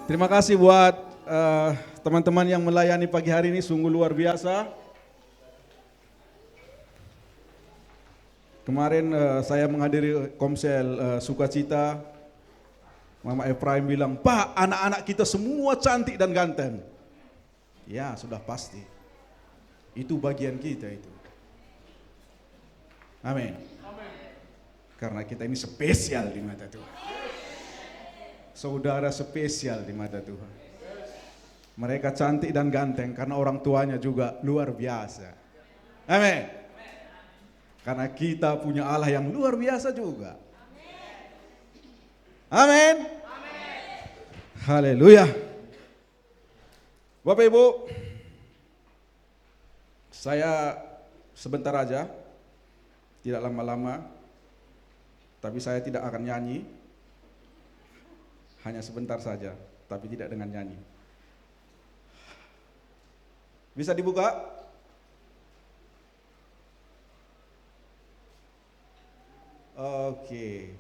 Terima kasih buat teman-teman yang melayani pagi hari ini, sungguh luar biasa. Kemarin saya menghadiri Komsel Sukacita, Mama Efraim bilang, "Pak, anak-anak kita semua cantik dan ganteng." Ya, sudah pasti. Itu bagian kita itu. Amin. Karena kita ini spesial di mata Tuhan. Saudara spesial di mata Tuhan. Mereka cantik dan ganteng karena orang tuanya juga luar biasa. Amin. Karena kita punya Allah yang luar biasa juga. Amin. Haleluya. Bapak Ibu, saya sebentar aja, tidak lama-lama, tapi saya tidak akan nyanyi. Hanya sebentar saja, tapi tidak dengan nyanyi. Bisa dibuka? Oke.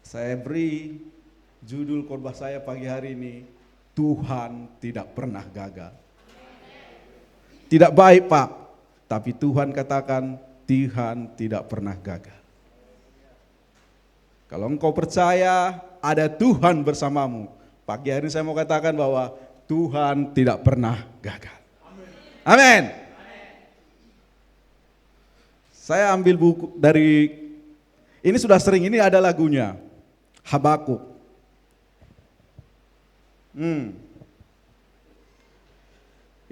Saya beri judul khotbah saya pagi hari ini, Tuhan tidak pernah gagal. Tidak baik, Pak, tapi Tuhan katakan Tuhan tidak pernah gagal. Kalau engkau percaya ada Tuhan bersamamu, pagi hari ini saya mau katakan bahwa Tuhan tidak pernah gagal. Amin. Saya ambil buku dari, ini sudah sering, ini ada lagunya, Habakuk.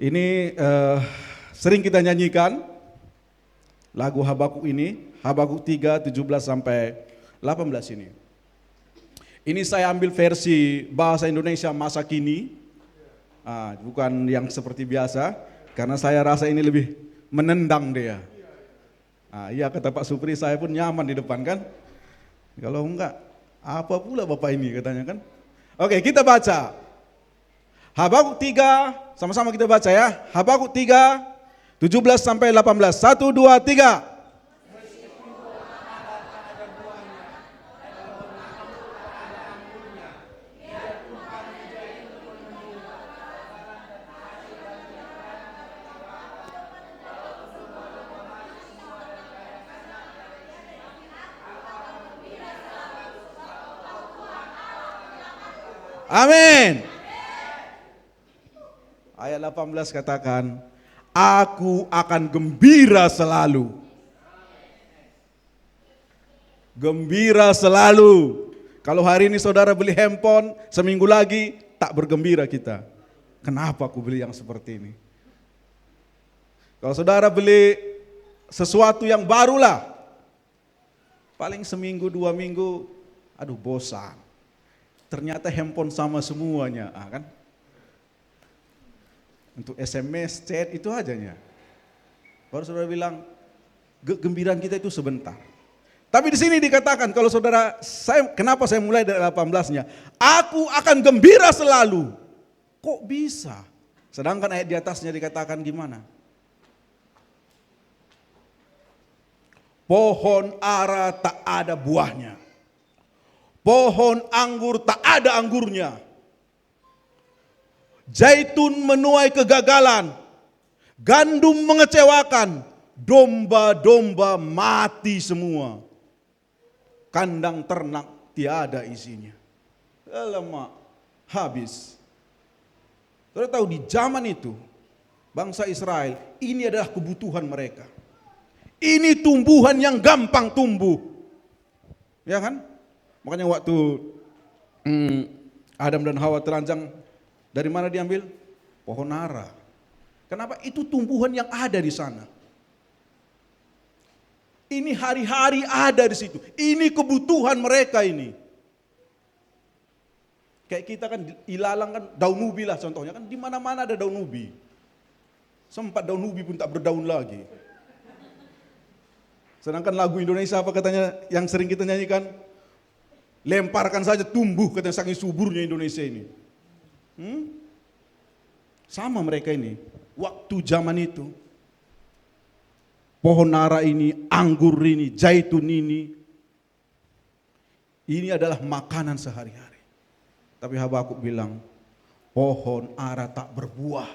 Ini sering kita nyanyikan lagu Habakuk ini, Habakuk 3, 17 sampai 18 ini. Ini saya ambil versi bahasa Indonesia masa kini, bukan yang seperti biasa, karena saya rasa ini lebih menendang dia. Iya kata Pak Supri, saya pun nyaman di depan kan. Kalau enggak, apa pula Bapak ini katanya kan. Oke, kita baca. Habakuk 3, sama-sama kita baca ya. Habakuk 3, 17 sampai 18. 1, 2, 3. Amin. Ayat 18 katakan, aku akan gembira selalu. Gembira selalu. Kalau hari ini saudara beli handphone, seminggu lagi tak bergembira kita. Kenapa aku beli yang seperti ini? Kalau saudara beli sesuatu yang barulah, paling seminggu 2 minggu, aduh bosan. Ternyata handphone sama semuanya, kan? Untuk SMS, chat itu ajanya. Baru saudara bilang, gembiraan kita itu sebentar. Tapi di sini dikatakan, kalau saudara, kenapa saya mulai dari 18-nya? Aku akan gembira selalu. Kok bisa? Sedangkan ayat di atasnya dikatakan gimana? Pohon ara tak ada buahnya. Pohon anggur tak ada anggurnya. Zaitun menuai kegagalan. Gandum mengecewakan. Domba-domba mati semua. Kandang ternak tiada isinya. Alamak, habis. Saudara tahu di zaman itu, bangsa Israel, ini adalah kebutuhan mereka. Ini tumbuhan yang gampang tumbuh. Ya kan? Makanya waktu Adam dan Hawa terancang, dari mana diambil? Pohon ara. Kenapa? Itu tumbuhan yang ada di sana. Ini hari-hari ada di situ. Ini kebutuhan mereka ini. Kayak kita kan ilalang kan daun ubi lah contohnya kan, di mana-mana ada daun ubi. Sempat daun ubi pun tak berdaun lagi. Sedangkan lagu Indonesia apa katanya yang sering kita nyanyikan? Lemparkan saja tumbuh, katanya saking suburnya Indonesia ini. Sama mereka ini, waktu zaman itu. Pohon ara ini, anggur ini, zaitun ini adalah makanan sehari-hari. Tapi Habakuk bilang, pohon ara tak berbuah.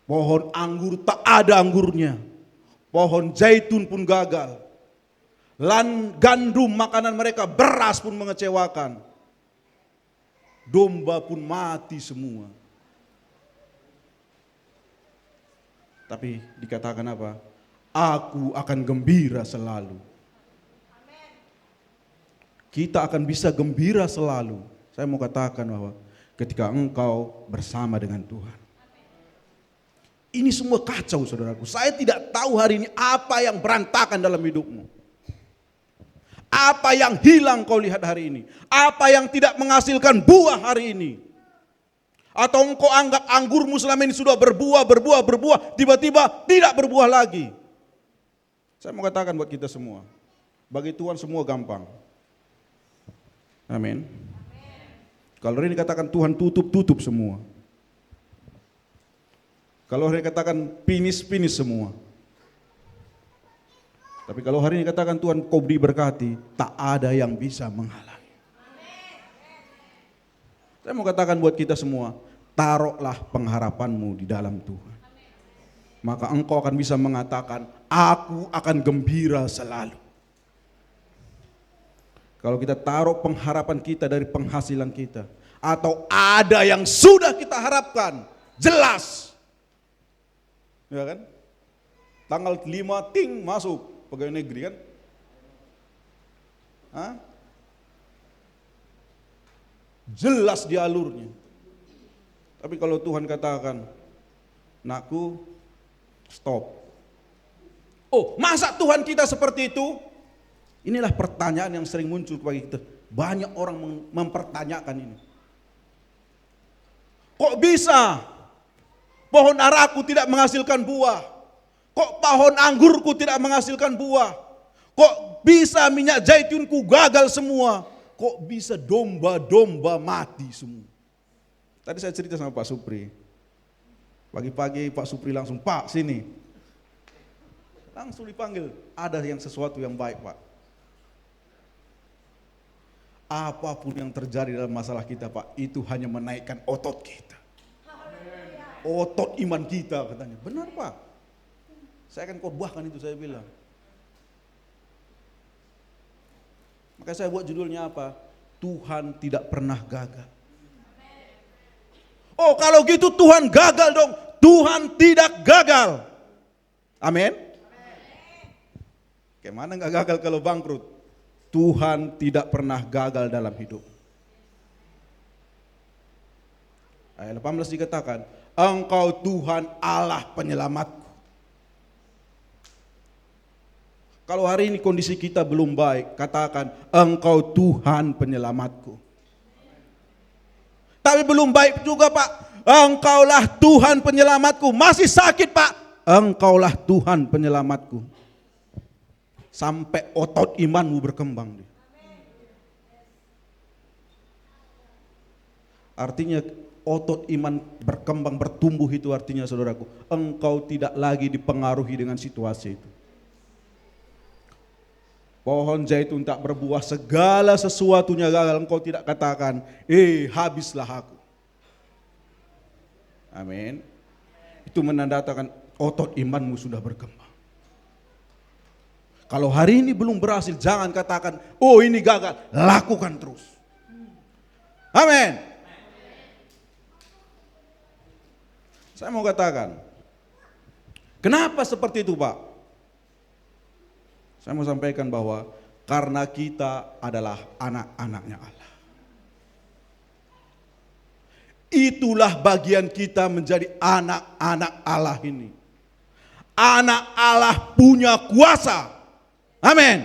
Pohon anggur tak ada anggurnya. Pohon zaitun pun gagal. Gandum makanan mereka, beras pun mengecewakan. Domba pun mati semua. Tapi dikatakan apa? Aku akan gembira selalu. Kita akan bisa gembira selalu. Saya mau katakan bahwa ketika engkau bersama dengan Tuhan. Ini semua kacau saudaraku. Saya tidak tahu hari ini apa yang berantakan dalam hidupmu. Apa yang hilang kau lihat hari ini. Apa yang tidak menghasilkan buah hari ini. Atau engkau anggap anggurmu selama ini sudah berbuah, tiba-tiba tidak berbuah lagi. Saya mau katakan buat kita semua. Bagi Tuhan semua gampang. Amin. Kalau hari ini katakan Tuhan tutup semua. Kalau hari ini katakan finish semua. Tapi kalau hari ini katakan Tuhan kau diberkati, tak ada yang bisa menghalangi. Saya mau katakan buat kita semua, taruhlah pengharapanmu di dalam Tuhan. Maka engkau akan bisa mengatakan, aku akan gembira selalu. Kalau kita taruh pengharapan kita dari penghasilan kita, atau ada yang sudah kita harapkan, jelas. Ya kan? Tanggal 5 ting masuk pegawai negeri kan? Hah? Jelas di alurnya. Tapi kalau Tuhan katakan, nakku stop. Oh, masa Tuhan kita seperti itu? Inilah pertanyaan yang sering muncul bagi kita. Banyak orang mempertanyakan ini. Kok bisa pohon araku tidak menghasilkan buah? Kok pohon anggurku tidak menghasilkan buah? Kok bisa minyak zaitunku gagal semua? Kok bisa domba-domba mati semua? Tadi saya cerita sama Pak Supri. Pagi-pagi Pak Supri langsung, Pak sini. Langsung dipanggil, ada yang sesuatu yang baik Pak. Apapun yang terjadi dalam masalah kita Pak, itu hanya menaikkan otot kita. Otot iman kita katanya. Benar Pak. Saya akan khotbahkan itu, saya bilang. Maka saya buat judulnya apa? Tuhan tidak pernah gagal. Oh kalau gitu Tuhan gagal dong. Tuhan tidak gagal. Amin. Gimana nggak gagal kalau bangkrut? Tuhan tidak pernah gagal dalam hidup. Ayat 18 dikatakan, Engkau Tuhan Allah penyelamatku. Kalau hari ini kondisi kita belum baik, katakan, Engkau Tuhan penyelamatku. Tapi belum baik juga Pak, Engkaulah Tuhan penyelamatku. Masih sakit Pak, Engkaulah Tuhan penyelamatku. Sampai otot imanmu berkembang. Artinya otot iman berkembang, bertumbuh itu artinya saudaraku, engkau tidak lagi dipengaruhi dengan situasi itu. Pohon zaitun tak berbuah, segala sesuatunya gagal, engkau tidak katakan, habislah aku. Amin. Itu menandakan otot imanmu sudah berkembang. Kalau hari ini belum berhasil, jangan katakan, oh ini gagal, lakukan terus. Amin. Saya mau katakan, kenapa seperti itu Pak? Saya mau sampaikan bahwa karena kita adalah anak-anaknya Allah. Itulah bagian kita menjadi anak-anak Allah ini. Anak Allah punya kuasa. Amin.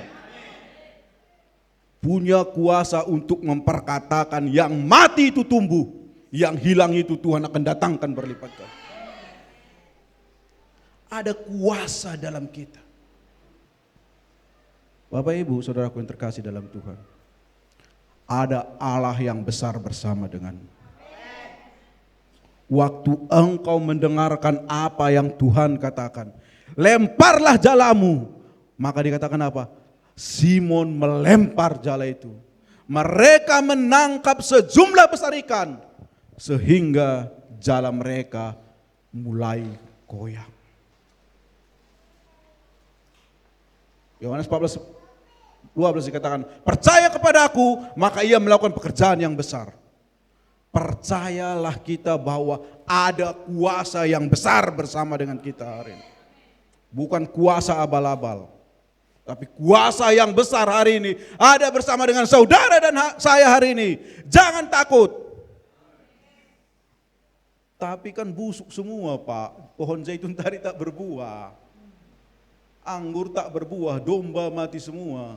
Punya kuasa untuk memperkatakan yang mati itu tumbuh, yang hilang itu Tuhan akan datangkan berlipat kali. Ada kuasa dalam kita. Bapak Ibu, saudaraku yang terkasih dalam Tuhan. Ada Allah yang besar bersama denganmu. Waktu engkau mendengarkan apa yang Tuhan katakan, lemparlah jalamu. Maka dikatakan apa? Simon melempar jala itu. mereka menangkap sejumlah besar ikan sehingga jala mereka mulai goyang. Yohanes 14:12 dikatakan, percaya kepada aku, maka ia melakukan pekerjaan yang besar. Percayalah kita bahwa ada kuasa yang besar bersama dengan kita hari ini. Bukan kuasa abal-abal, tapi kuasa yang besar hari ini ada bersama dengan saudara dan saya hari ini. Jangan takut. Tapi kan busuk semua Pak, pohon zaitun tadi tak berbuah, anggur tak berbuah, domba mati semua.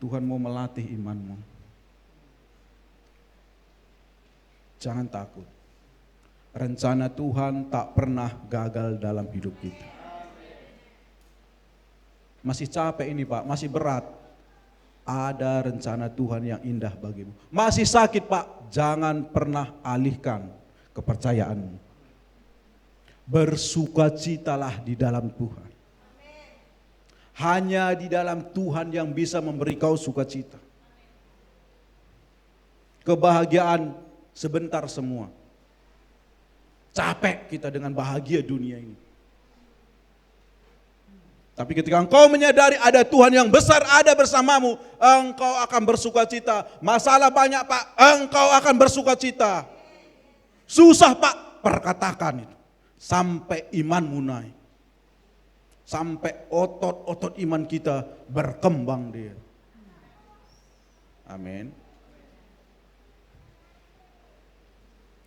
Tuhan mau melatih imanmu. Jangan takut. Rencana Tuhan tak pernah gagal dalam hidup kita. Masih capek ini Pak, masih berat. Ada rencana Tuhan yang indah bagimu. Masih sakit Pak, jangan pernah alihkan kepercayaanmu. Bersukacitalah di dalam Tuhan. Hanya di dalam Tuhan yang bisa memberi kau sukacita. Kebahagiaan sebentar semua. Capek kita dengan bahagia dunia ini. Tapi ketika engkau menyadari ada Tuhan yang besar ada bersamamu, engkau akan bersukacita. Masalah banyak Pak, engkau akan bersukacita. Susah Pak, perkatakan itu. Sampai imanmu naik. Sampai otot-otot iman kita berkembang dia. Amin.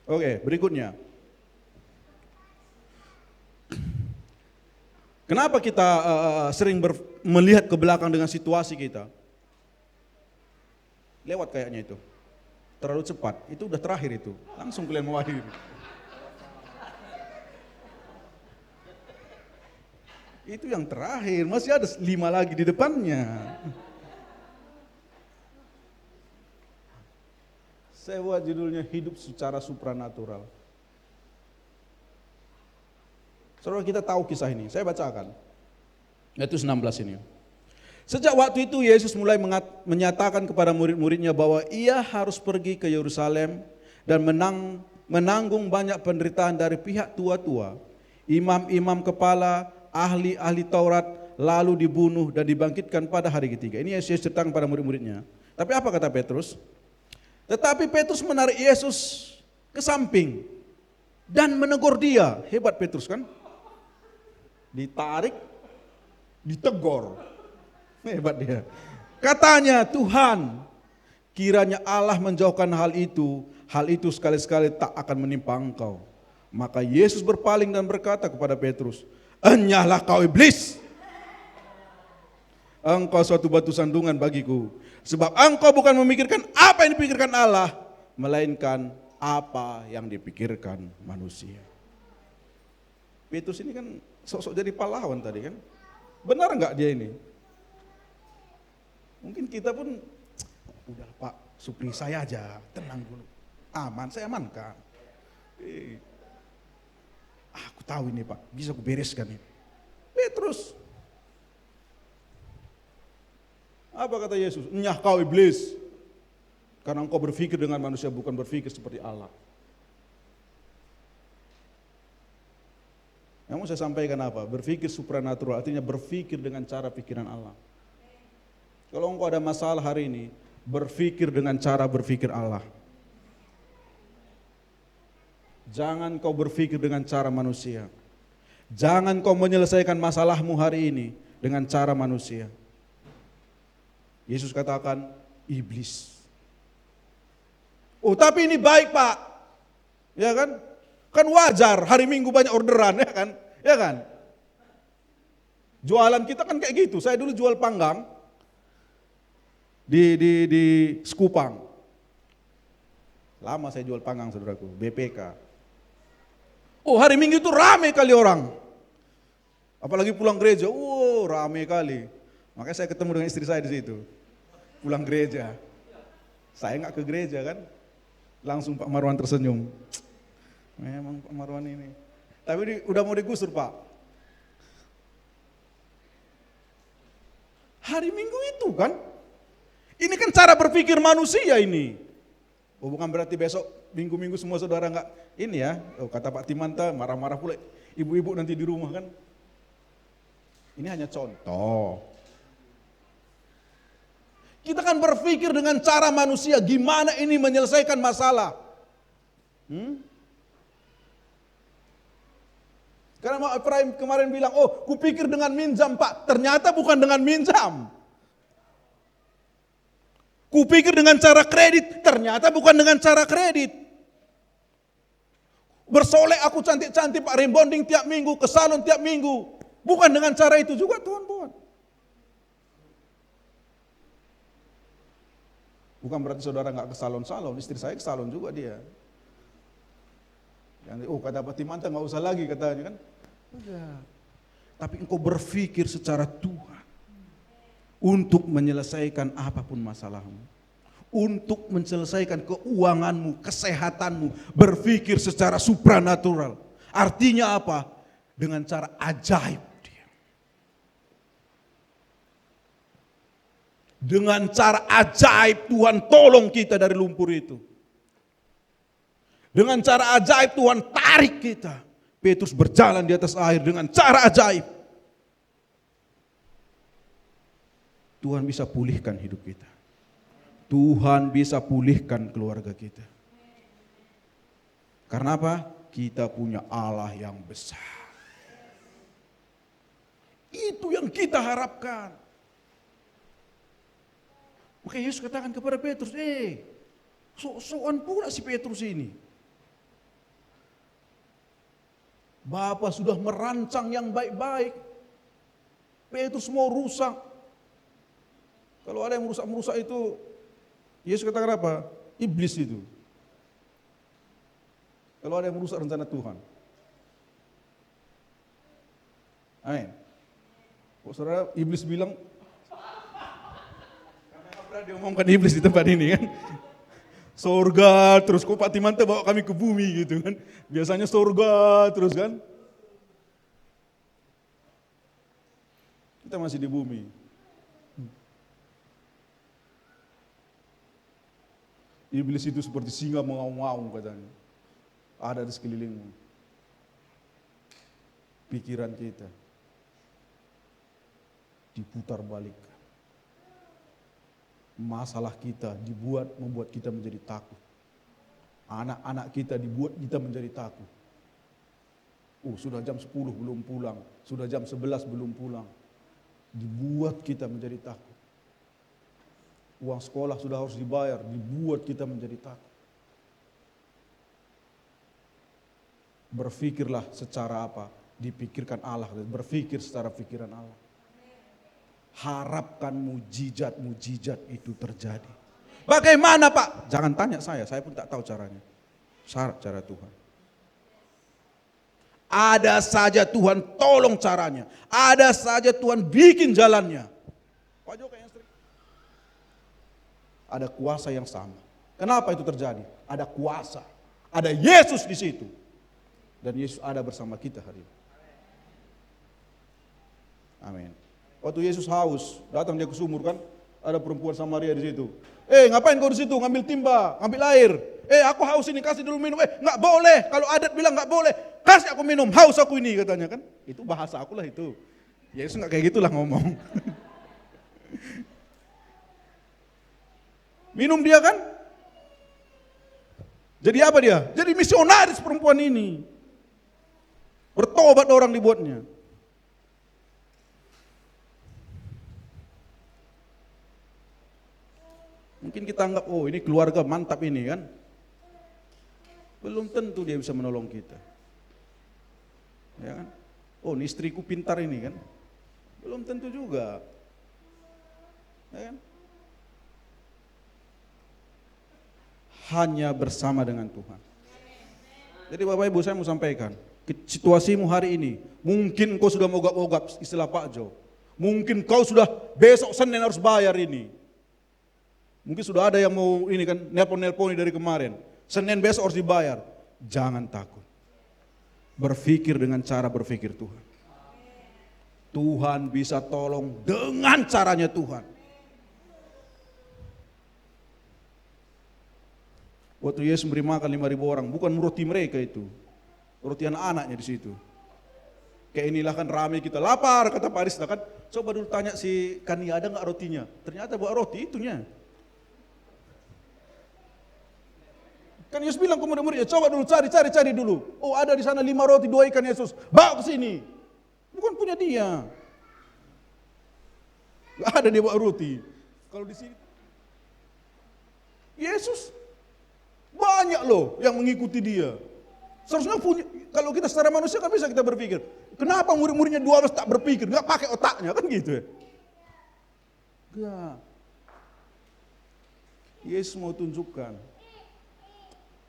Oke, berikutnya. Kenapa kita sering melihat ke belakang dengan situasi kita? Lewat kayaknya itu. Terlalu cepat, itu udah terakhir itu. Langsung kalian mau akhir. Itu yang terakhir, masih ada 5 lagi di depannya. Saya buat judulnya hidup secara supranatural. Saudara kita tahu kisah ini, saya bacakan. Yaitu 16 ini. Sejak waktu itu Yesus mulai menyatakan kepada murid-muridnya bahwa ia harus pergi ke Yerusalem dan menanggung banyak penderitaan dari pihak tua-tua, imam-imam kepala, ahli-ahli Taurat, lalu dibunuh dan dibangkitkan pada hari ketiga. Ini Yesus ceritakan pada murid-muridnya. Tapi apa kata Petrus? Tetapi Petrus menarik Yesus ke samping dan menegur dia. Hebat Petrus kan? Ditarik, ditegur. Hebat dia. Katanya, Tuhan, kiranya Allah menjauhkan hal itu sekali-sekali tak akan menimpa engkau. Maka Yesus berpaling dan berkata kepada Petrus, enyahlah kau iblis. Engkau suatu batu sandungan bagiku. Sebab engkau bukan memikirkan apa yang dipikirkan Allah, melainkan apa yang dipikirkan manusia. Petrus ini kan sok-sok jadi pahlawan tadi kan. Benar enggak dia ini? Mungkin kita pun, udah Pak, supri saya aja, tenang dulu. Aman, saya amankan. Aku tahu ini Pak, bisa aku bereskan ini. Petrus. Apa kata Yesus? Enyah kau iblis. Karena engkau berpikir dengan manusia, bukan berpikir seperti Allah. Yang mau saya sampaikan apa? Berpikir supranatural, artinya berpikir dengan cara pikiran Allah. Kalau engkau ada masalah hari ini, berpikir dengan cara berpikir Allah. Jangan kau berpikir dengan cara manusia. Jangan kau menyelesaikan masalahmu hari ini dengan cara manusia. Yesus katakan, iblis. Oh tapi ini baik Pak. Ya kan? Kan wajar, hari Minggu banyak orderan, ya kan? Ya kan? Jualan kita kan kayak gitu. Saya dulu jual panggang di Sekupang. Lama saya jual panggang saudaraku, BPK. Oh hari Minggu itu rame kali orang. Apalagi pulang gereja, rame kali. Makanya saya ketemu dengan istri saya di situ. Pulang gereja. Saya nggak ke gereja kan. Langsung Pak Marwan tersenyum. Memang Pak Marwan ini. Tapi udah mau digusur Pak. Hari Minggu itu kan. Ini kan cara berpikir manusia ini. Oh, bukan berarti besok minggu-minggu semua saudara enggak ini ya. Oh, kata Pak Timanta marah-marah pula ibu-ibu nanti di rumah kan. Ini hanya contoh. Kita kan berpikir dengan cara manusia gimana ini menyelesaikan masalah. Karena Pak Ibrahim kemarin bilang, oh kupikir dengan minjam Pak. Ternyata bukan dengan minjam. Kupikir dengan cara kredit, ternyata bukan dengan cara kredit. Bersolek aku cantik-cantik Pak, rebonding tiap minggu, ke salon tiap minggu. Bukan dengan cara itu juga Tuhan buat. Bukan berarti saudara nggak ke salon-salon, istri saya ke salon juga dia. Yang, kata Pak Timanta nggak usah lagi katanya kan. Enggak. Tapi engkau berpikir secara Tuhan. Untuk menyelesaikan apapun masalahmu. Untuk menyelesaikan keuanganmu, kesehatanmu. Berpikir secara supranatural. Artinya apa? Dengan cara ajaib dia. Dengan cara ajaib Tuhan tolong kita dari lumpur itu. Dengan cara ajaib Tuhan tarik kita. Petrus berjalan di atas air dengan cara ajaib. Tuhan bisa pulihkan hidup kita. Tuhan bisa pulihkan keluarga kita. Karena apa? Kita punya Allah yang besar. Itu yang kita harapkan. Maka Yesus katakan kepada Petrus, sok-sokan pula si Petrus ini. Bapa sudah merancang yang baik-baik. Petrus mau rusak. Kalau ada yang merusak itu, Yesus katakan apa? Iblis itu. Kalau ada yang merusak rencana Tuhan. Amin. Kok saudara iblis bilang, karena nggak pernah diomongkan iblis di tempat ini kan. Surga terus, kok Pak Timanta bawa kami ke bumi gitu kan. Biasanya surga terus kan. Kita masih di bumi. Iblis itu seperti singa mengaum-ngaum katanya. Ada di sekelilingmu. Pikiran kita diputar balik. Masalah kita membuat kita menjadi takut. Anak-anak kita dibuat kita menjadi takut. Sudah jam 10 belum pulang. Sudah jam 11 belum pulang. Dibuat kita menjadi takut. Uang sekolah sudah harus dibayar, dibuat kita menjadi takut. Berpikirlah secara apa? Dipikirkan Allah, berpikir secara pikiran Allah. Harapkan mujizat-mujizat itu terjadi. Bagaimana Pak? Jangan tanya saya pun tak tahu caranya. Cara Tuhan. Ada saja Tuhan tolong caranya. Ada saja Tuhan bikin jalannya. Pak Joko yang sering. Ada kuasa yang sama. Kenapa itu terjadi? Ada kuasa. Ada Yesus di situ. Dan Yesus ada bersama kita hari ini. Amin. Waktu Yesus haus, datang dia ke sumur kan, ada perempuan Samaria di situ. Ngapain kau di situ? Ngambil timba, ngambil air. Aku haus ini, kasih dulu minum. Nggak boleh. Kalau adat bilang nggak boleh, kasih aku minum. Haus aku ini katanya kan. Itu bahasa aku lah itu. Yesus nggak kayak gitulah ngomong. Minum dia kan? Jadi apa dia? Jadi misionaris perempuan ini. Bertobat orang dibuatnya. Mungkin kita anggap, ini keluarga mantap ini kan. Belum tentu dia bisa menolong kita. Ya kan? Ini istriku pintar ini kan. Belum tentu juga. Ya kan? Hanya bersama dengan Tuhan. Jadi Bapak Ibu saya mau sampaikan, situasimu hari ini, mungkin kau sudah mogap-mogap istilah Pak Jo. Mungkin kau sudah besok Senin harus bayar ini. Mungkin sudah ada yang mau ini kan, nelpon-nelponi dari kemarin. Senin besok harus dibayar. Jangan takut. Berpikir dengan cara berpikir Tuhan. Tuhan bisa tolong dengan caranya Tuhan. Waktu Yesus memberi makan 5.000 orang, bukan roti mereka itu. Roti anak-anaknya di situ. Kayak inilah kan ramai kita lapar, kata Pak Aris, kan coba dulu tanya si Kania ada nggak rotinya. Ternyata bawa roti itunya. Kan Yesus bilang ke murid-muridnya, coba dulu cari dulu. Oh ada di sana 5 roti 2 ikan Yesus, bawa ke sini. Bukan punya dia. Gak ada dia bawa roti. Kalau di sini Yesus banyak loh yang mengikuti dia. Seharusnya punya, kalau kita secara manusia kan bisa kita berpikir, kenapa murid-muridnya 12 tak berpikir, gak pakai otaknya kan gitu ya. Gak. Yesus mau tunjukkan,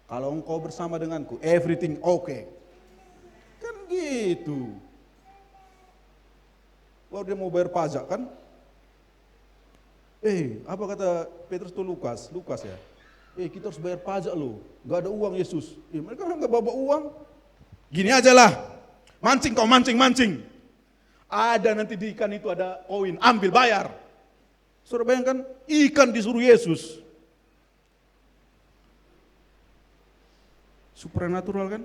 kalau engkau bersama denganku, everything okay. Kan gitu. Kalau dia mau bayar pajak kan, apa kata Petrus tuh Lukas ya. Kita harus bayar pajak loh, gak ada uang Yesus. Mereka gak bawa uang. Gini aja lah, mancing kau mancing. Ada nanti di ikan itu ada koin, ambil bayar. Saudara bayangkan, ikan disuruh Yesus. Supranatural kan?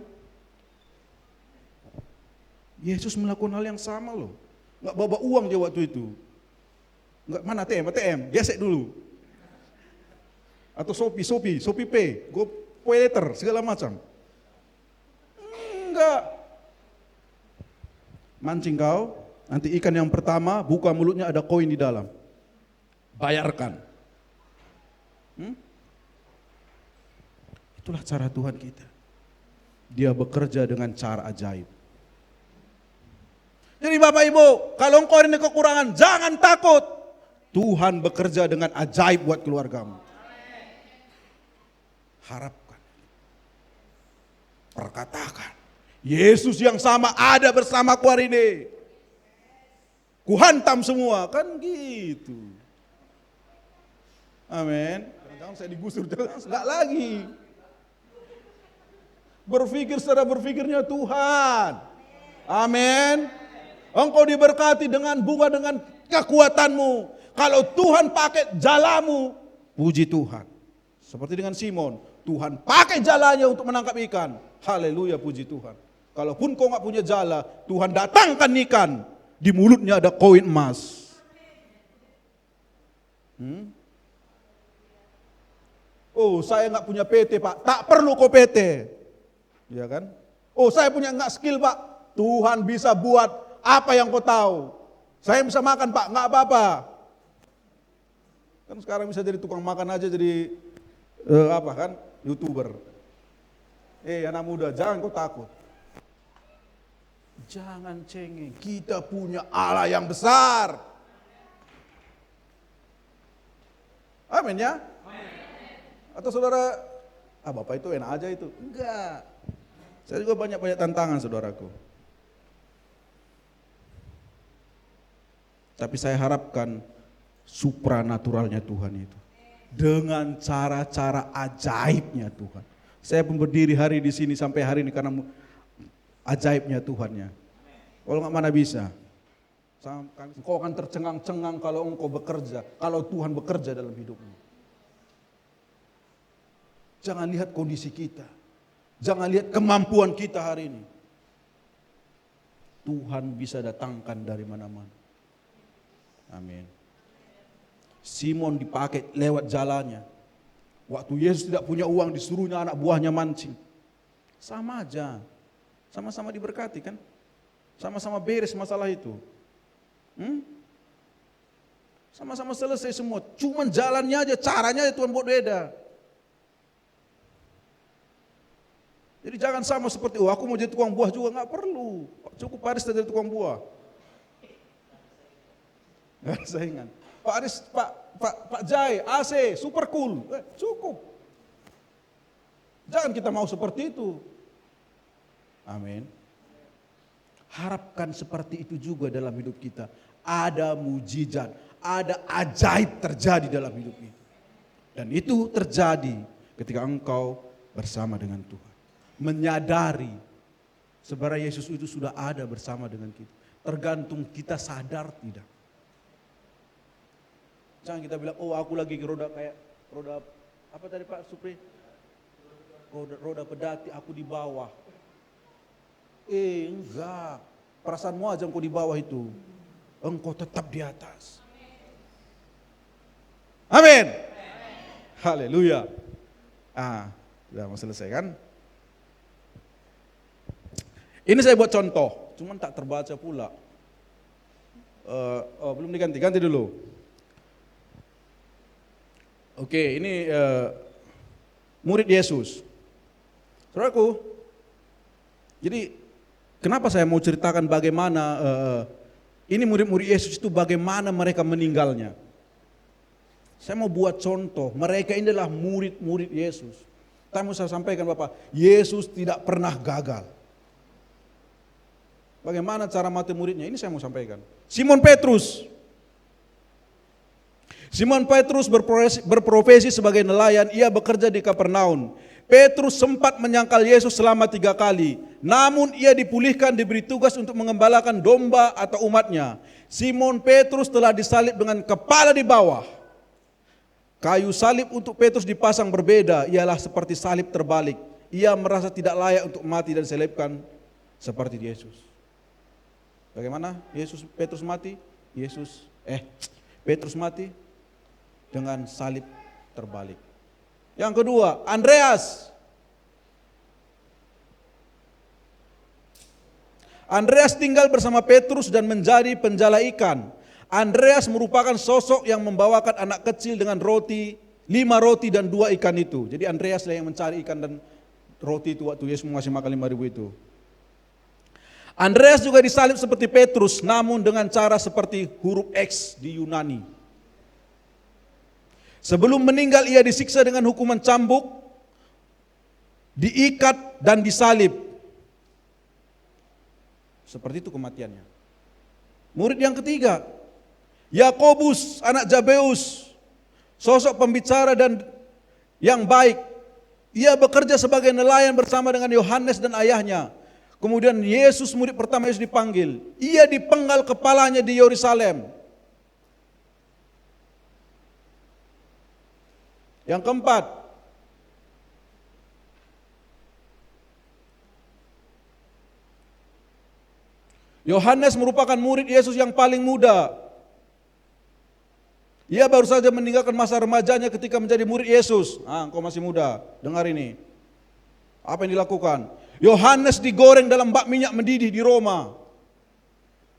Yesus melakukan hal yang sama loh. Gak bawa uang dia waktu itu. Enggak, mana ATM, gesek dulu. Atau Shopee Pay, GoPayLater, segala macam. Enggak. Mancing kau, nanti ikan yang pertama buka mulutnya ada koin di dalam. Bayarkan. Itulah cara Tuhan kita. Dia bekerja dengan cara ajaib. Jadi Bapak Ibu, kalau engkau ini kekurangan, jangan takut. Tuhan bekerja dengan ajaib buat keluargamu. Harapkan. Perkatakan. Yesus yang sama ada bersamaku hari ini. Kuhantam semua, kan gitu. Amin. Jangan saya digusur, enggak lagi. Berpikir secara berpikirnya Tuhan. Amin. Engkau diberkati dengan bunga dengan kekuatanmu. Kalau Tuhan pakai jalamu, puji Tuhan. Seperti dengan Simon, Tuhan pakai jalannya untuk menangkap ikan. Haleluya, puji Tuhan. Kalaupun kau nggak punya jala, Tuhan datangkan ikan. Di mulutnya ada koin emas. Oh, saya nggak punya PT Pak, tak perlu kau PT. Ya kan? Oh, saya punya nggak skill Pak, Tuhan bisa buat apa yang kau tahu. Saya bisa makan Pak, nggak apa-apa. Kan sekarang bisa jadi tukang makan aja jadi apa kan, YouTuber. Anak muda, jangan kau takut. Jangan cengeng, kita punya Allah yang besar. Amin ya? Atau saudara, Bapak itu enak aja itu. Enggak. Saya juga banyak tantangan saudaraku. Tapi saya harapkan supranaturalnya Tuhan itu. Dengan cara-cara ajaibnya Tuhan. Saya pun berdiri hari di sini sampai hari ini karena ajaibnya Tuhannya. Kalau nggak mana bisa. Engkau akan tercengang-cengang kalau engkau bekerja, kalau Tuhan bekerja dalam hidupmu. Jangan lihat kondisi kita. Jangan lihat kemampuan kita hari ini. Tuhan bisa datangkan dari mana-mana. Amin. Simon dipakai lewat jalannya. Waktu Yesus tidak punya uang, disuruhnya anak buahnya mancing. Sama aja. Sama-sama diberkati kan? Sama-sama beres masalah itu. Sama-sama selesai semua. Cuman jalannya aja, caranya Tuhan buat beda. Jadi jangan sama seperti, aku mau jadi tukang buah juga, nggak perlu. Cukup Pak Aris jadi tukang buah. Nggak saingan. Pak Aris, Pak Jai, AC, super cool, cukup. Jangan kita mau seperti itu. Amin. Harapkan seperti itu juga dalam hidup kita. Ada mujizat, ada ajaib terjadi dalam hidup kita. Dan itu terjadi ketika engkau bersama dengan Tuhan. Menyadari sebenarnya Yesus itu sudah ada bersama dengan kita. Tergantung kita sadar tidak. Jangan kita bilang, oh aku lagi roda apa tadi Pak Supri? Roda pedati, aku di bawah. Enggak. Perasaanmu aja engkau di bawah itu. Engkau tetap di atas. Amin. Haleluya. Sudah mau selesai kan? Ini saya buat contoh, cuman tak terbaca pula. Belum ganti dulu. Oke, ini murid Yesus. Saudaraku, jadi kenapa saya mau ceritakan bagaimana ini murid-murid Yesus itu bagaimana mereka meninggalnya. Saya mau buat contoh, mereka ini adalah murid-murid Yesus. Saya mau sampaikan Bapak, Yesus tidak pernah gagal. Bagaimana cara mati muridnya? Ini saya mau sampaikan. Simon Petrus berprofesi sebagai nelayan, ia bekerja di Kapernaum. Petrus sempat menyangkal Yesus selama 3 kali. Namun ia dipulihkan, diberi tugas untuk mengembalakan domba atau umatnya. Simon Petrus telah disalib dengan kepala di bawah. Kayu salib untuk Petrus dipasang berbeda, ialah seperti salib terbalik. Ia merasa tidak layak untuk mati dan disalibkan seperti Yesus. Bagaimana Petrus mati? Petrus mati dengan salib terbalik. Yang kedua, Andreas tinggal bersama Petrus dan menjadi penjala ikan. Andreas merupakan sosok yang membawakan anak kecil dengan 5 roti dan 2 ikan itu. Jadi Andreas lah yang mencari ikan dan roti itu waktu Yesus mengasih makan 5.000 itu. Andreas juga disalib seperti Petrus, namun dengan cara seperti huruf X di Yunani. Sebelum meninggal ia disiksa dengan hukuman cambuk, diikat dan disalib. Seperti itu kematiannya. Murid yang ketiga, Yakobus anak Zabeus, sosok pembicara dan yang baik. Ia bekerja sebagai nelayan bersama dengan Yohanes dan ayahnya. Kemudian Yesus, murid pertama Yesus dipanggil. Ia dipenggal kepalanya di Yerusalem. Yang keempat, Yohanes merupakan murid Yesus yang paling muda. Ia baru saja meninggalkan masa remajanya ketika menjadi murid Yesus. Engkau masih muda, dengar ini. Apa yang dilakukan? Yohanes digoreng dalam bak minyak mendidih di Roma.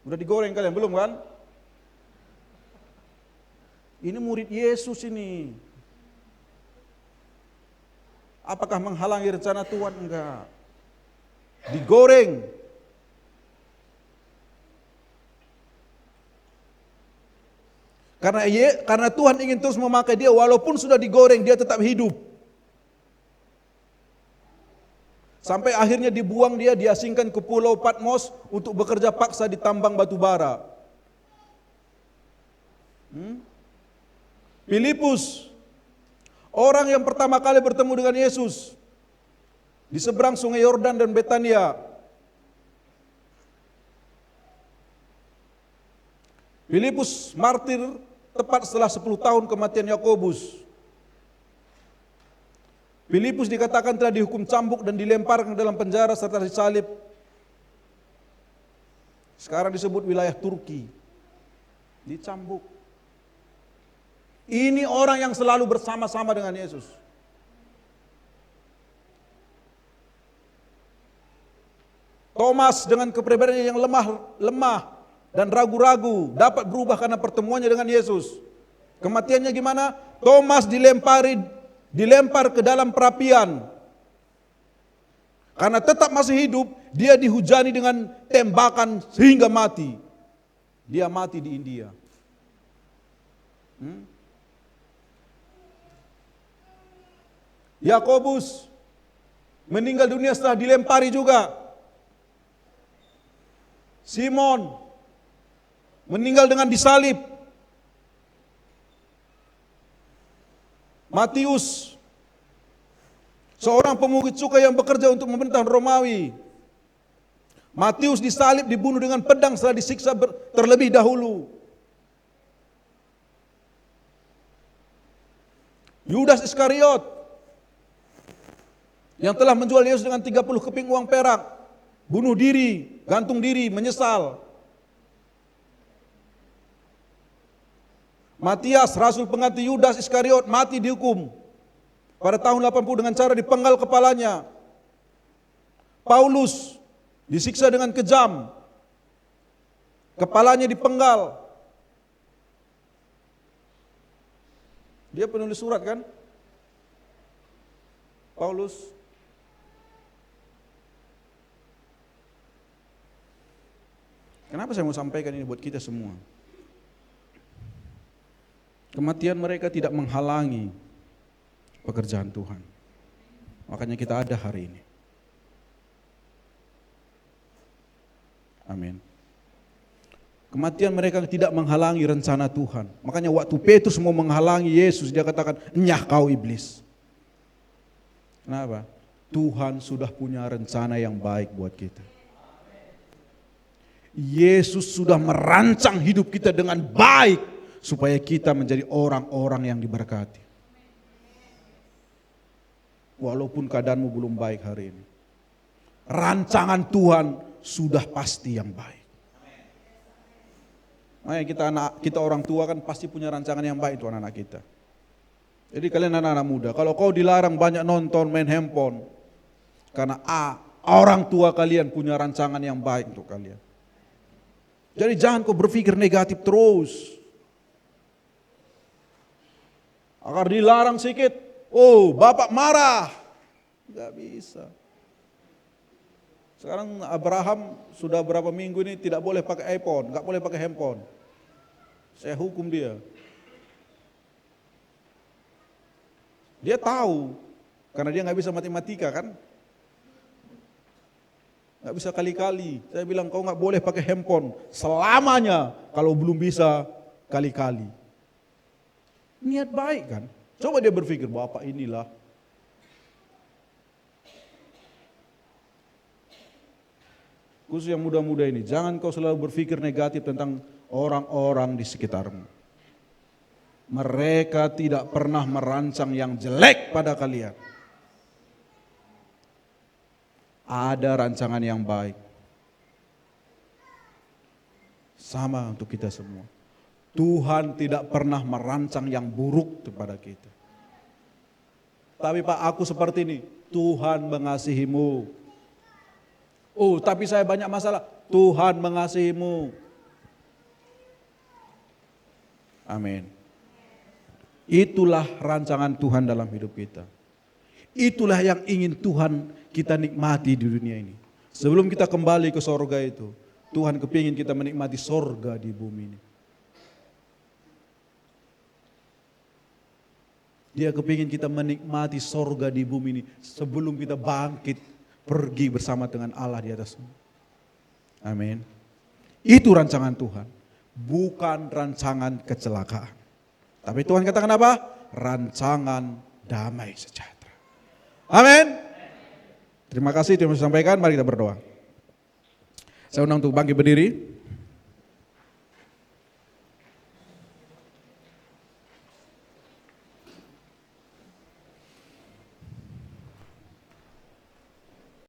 Udah digoreng kalian, belum kan? Ini murid Yesus ini. Apakah menghalangi rencana Tuhan? Enggak. Digoreng. Karena Tuhan ingin terus memakai dia, walaupun sudah digoreng, dia tetap hidup. Sampai akhirnya dibuang dia, diasingkan ke pulau Patmos untuk bekerja paksa di tambang batu bara. Filipus, orang yang pertama kali bertemu dengan Yesus di seberang sungai Yordan dan Betania. Filipus martir tepat setelah 10 tahun kematian Yakobus. Filipus dikatakan telah dihukum cambuk dan dilemparkan ke dalam penjara serta disalib. Sekarang disebut wilayah Turki. Dicambuk. Ini orang yang selalu bersama-sama dengan Yesus. Thomas dengan kepribadiannya yang lemah dan ragu-ragu dapat berubah karena pertemuannya dengan Yesus. Kematiannya gimana? Thomas dilempar ke dalam perapian. Karena tetap masih hidup, dia dihujani dengan tembakan sehingga mati. Dia mati di India. Yakobus meninggal dunia setelah dilempari juga. Simon meninggal dengan disalib. Matius, seorang pemungut cukai yang bekerja untuk pemerintahan Romawi. Matius disalib, dibunuh dengan pedang setelah disiksa terlebih dahulu. Yudas Iskariot yang telah menjual Yesus dengan 30 keping uang perak, bunuh diri, gantung diri, menyesal. Matias, rasul pengganti Yudas Iskariot, mati dihukum pada tahun 80 dengan cara dipenggal kepalanya. Paulus disiksa dengan kejam, kepalanya dipenggal. Dia penulis surat kan? Paulus. Kenapa saya mau sampaikan ini buat kita semua? Kematian mereka tidak menghalangi pekerjaan Tuhan. Makanya kita ada hari ini. Amin. Kematian mereka tidak menghalangi rencana Tuhan. Makanya waktu Petrus mau menghalangi Yesus, dia katakan, "Enyah kau iblis." Kenapa? Tuhan sudah punya rencana yang baik buat kita. Yesus sudah merancang hidup kita dengan baik supaya kita menjadi orang-orang yang diberkati. Walaupun keadaanmu belum baik hari ini, rancangan Tuhan sudah pasti yang baik. Makanya kita orang tua kan pasti punya rancangan yang baik untuk anak-anak kita. Jadi kalian anak-anak muda, kalau kau dilarang banyak nonton, main handphone, karena orang tua kalian punya rancangan yang baik untuk kalian. Jadi jangan kau berpikir negatif terus. Agar dilarang sedikit, oh bapak marah. Gak bisa. Sekarang Abraham sudah berapa minggu ini tidak boleh pakai iPhone, gak boleh pakai handphone. Saya hukum dia. Dia tahu, karena dia gak bisa matematika kan. Gak bisa kali-kali. Saya bilang kau gak boleh pakai handphone selamanya kalau belum bisa kali-kali. Niat baik kan. Coba dia berpikir, bapak inilah. Khusus yang muda-muda ini, jangan kau selalu berpikir negatif tentang orang-orang di sekitarmu. Mereka tidak pernah merancang yang jelek pada kalian. Ada rancangan yang baik. Sama untuk kita semua. Tuhan tidak pernah merancang yang buruk kepada kita. Tapi Pak, aku seperti ini. Tuhan mengasihimu. Oh, tapi saya banyak masalah. Tuhan mengasihimu. Amin. Itulah rancangan Tuhan dalam hidup kita. Itulah yang ingin Tuhan kita nikmati di dunia ini. Sebelum kita kembali ke sorga itu, Tuhan kepingin kita menikmati sorga di bumi ini. Dia kepingin kita menikmati sorga di bumi ini sebelum kita bangkit pergi bersama dengan Allah di atas. Amin. Itu rancangan Tuhan, bukan rancangan kecelakaan. Tapi Tuhan katakan apa? Rancangan damai sejahtera. Amin. Terima kasih, terima kasih sampaikan. Mari kita berdoa. Saya undang untuk bangkit berdiri.